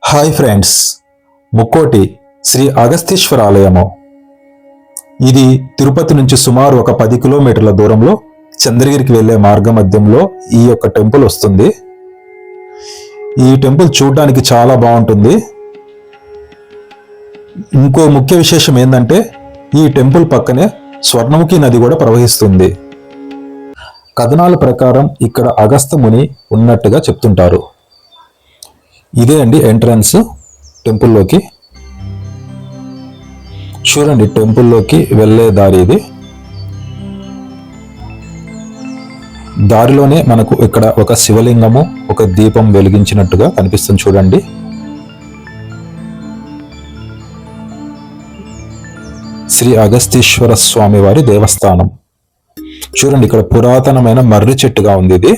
Hi friends, ముక్కోటి శ్రీ అగస్తీశ్వర ఆలయము. ఇది తిరుపతి నుంచి సుమారు ఒక 10 కిలోమీటర్ల దూరంలో చంద్రగిరికి వెళ్లే మార్గ మధ్యంలో ఈ యొక్క టెంపుల్ వస్తుంది. ఈ టెంపుల్ చూడడానికి చాలా బాగుంటుంది. ఇంకో ముఖ్య విశేషం ఏంటంటే ఈ టెంపుల్ పక్కనే స్వర్ణముఖి నది కూడా ప్రవహిస్తుంది. కథనాల ప్రకారం ఇక్కడ అగస్త్య ముని ఉన్నట్టుగా చెప్తుంటారు. ఇదే అండి ఎంట్రన్స్ టెంపుల్లోకి. చూడండి, టెంపుల్లోకి వెళ్ళే దారి ఇది. దారిలోనే మనకు ఇక్కడ ఒక శివలింగము, ఒక దీపం వెలిగించినట్టుగా కనిపిస్తుంది. చూడండి, శ్రీ అగస్తీశ్వర స్వామి వారి దేవస్థానం. చూడండి, ఇక్కడ పురాతనమైన మర్రి చెట్టుగా ఉంది ఇది.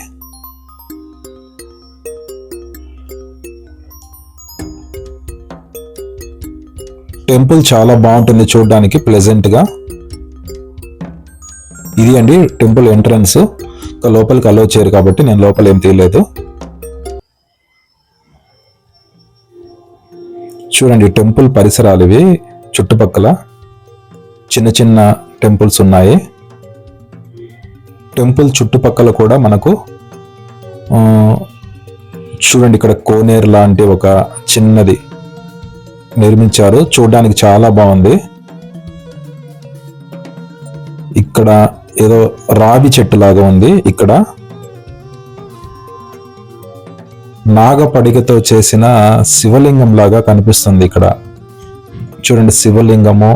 టెంపుల్ చాలా బాగుంటుంది చూడడానికి, ప్లెజెంట్ గా. ఇది అండి టెంపుల్ ఎంట్రన్స్. లోపలికి అలో చేయరు కాబట్టి నేను లోపల ఏం తీయలేదు. చూడండి, టెంపుల్ పరిసరాలు ఇవి. చుట్టుపక్కల చిన్న చిన్న టెంపుల్స్ ఉన్నాయి. టెంపుల్ చుట్టుపక్కల కూడా మనకు చూడండి, ఇక్కడ కోనేరు లాంటి ఒక చిన్నది నిర్మించారు. చూడడానికి చాలా బాగుంది. ఇక్కడ ఏదో రావి చెట్టు లాగా ఉంది. ఇక్కడ నాగపడిగతో చేసిన శివలింగం లాగా కనిపిస్తుంది. ఇక్కడ చూడండి, శివలింగము.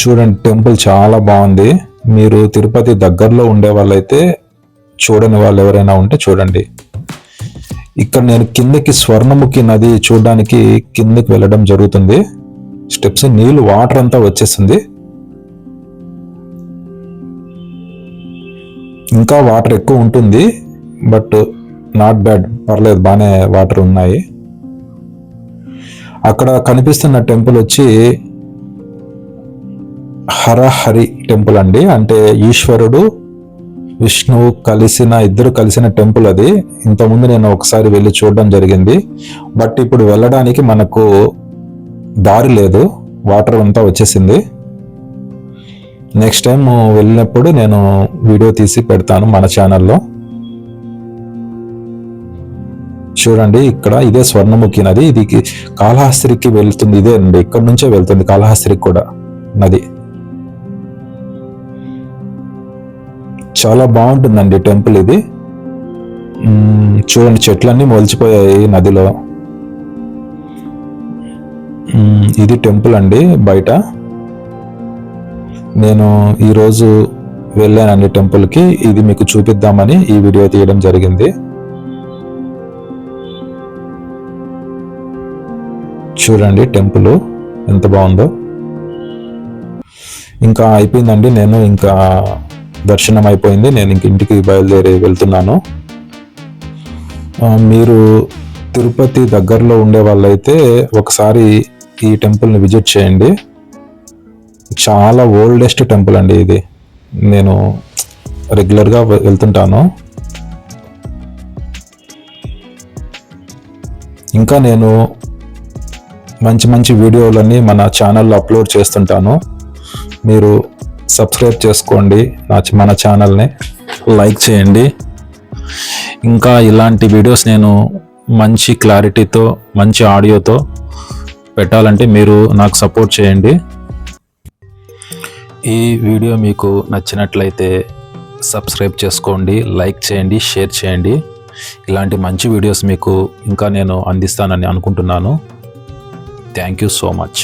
చూడండి, టెంపుల్ చాలా బాగుంది. మీరు తిరుపతి దగ్గరలో ఉండే వాళ్ళైతే చూడని వాళ్ళు ఎవరైనా ఉంటే చూడండి. ఇక్కడ నేను కిందకి స్వర్ణముఖి నది చూడడానికి కిందకి వెళ్ళడం జరుగుతుంది. స్టెప్స్, నీళ్ళు, వాటర్ అంతా వచ్చేస్తుంది. ఇంకా వాటర్ ఎక్కువ ఉంటుంది, బట్ నాట్ బ్యాడ్, పర్లేదు, బాగానే వాటర్ ఉన్నాయి. అక్కడ కనిపిస్తున్న టెంపుల్ వచ్చి హరహరి టెంపుల్ అండి. అంటే ఈశ్వరుడు విష్ణువు ఇద్దరు కలిసిన టెంపుల్ అది. ఇంతకుముందు నేను ఒకసారి వెళ్ళి చూడడం జరిగింది. బట్ ఇప్పుడు వెళ్ళడానికి మనకు దారి లేదు, వాటర్ అంతా వచ్చేసింది. నెక్స్ట్ టైం వెళ్ళినప్పుడు నేను వీడియో తీసి పెడతాను మన ఛానల్లో. చూడండి, ఇక్కడ ఇదే స్వర్ణముఖి నది. ఇది కాళహస్తికి వెళ్తుంది. ఇదే అండి, ఇక్కడ నుంచే వెళ్తుంది కాళహస్తికి కూడా నది. చాలా బాగుంటుందండి టెంపుల్ ఇది. చూడండి, చెట్లన్నీ మొలిచిపోయాయి నదిలో. ఇది టెంపుల్ అండి బయట. నేను ఈరోజు వెళ్ళానండి టెంపుల్కి. ఇది మీకు చూపిద్దామని ఈ వీడియో తీయడం జరిగింది. చూడండి, టెంపుల్ ఎంత బాగుందో. ఇంకా అయిపోయిందండి, నేను ఇంకా దర్శనం అయిపోయింది. నేను ఇంక ఇంటికి బయలుదేరి వెళ్తున్నాను. మీరు తిరుపతి దగ్గరలో ఉండే వాళ్ళైతే ఒకసారి ఈ టెంపుల్ని విజిట్ చేయండి. చాలా ఓల్డెస్ట్ టెంపుల్ అండి ఇది. నేను రెగ్యులర్గా వెళ్తుంటాను. ఇంకా నేను మంచి మంచి వీడియోలన్నీ మన ఛానల్లో అప్లోడ్ చేస్తుంటాను. మీరు సబ్స్క్రైబ్ చేసుకోండి, మన ఛానల్ని లైక్ చేయండి. ఇంకా ఇలాంటి వీడియోస్ నేను మంచి క్లారిటీతో, మంచి ఆడియోతో పెట్టాలంటే మీరు నాకు సపోర్ట్ చేయండి. ఈ వీడియో మీకు నచ్చినట్లయితే సబ్స్క్రైబ్ చేసుకోండి, లైక్ చేయండి, షేర్ చేయండి. ఇలాంటి మంచి వీడియోస్ మీకు ఇంకా నేను అందిస్తానని అనుకుంటున్నాను. Thank you so much.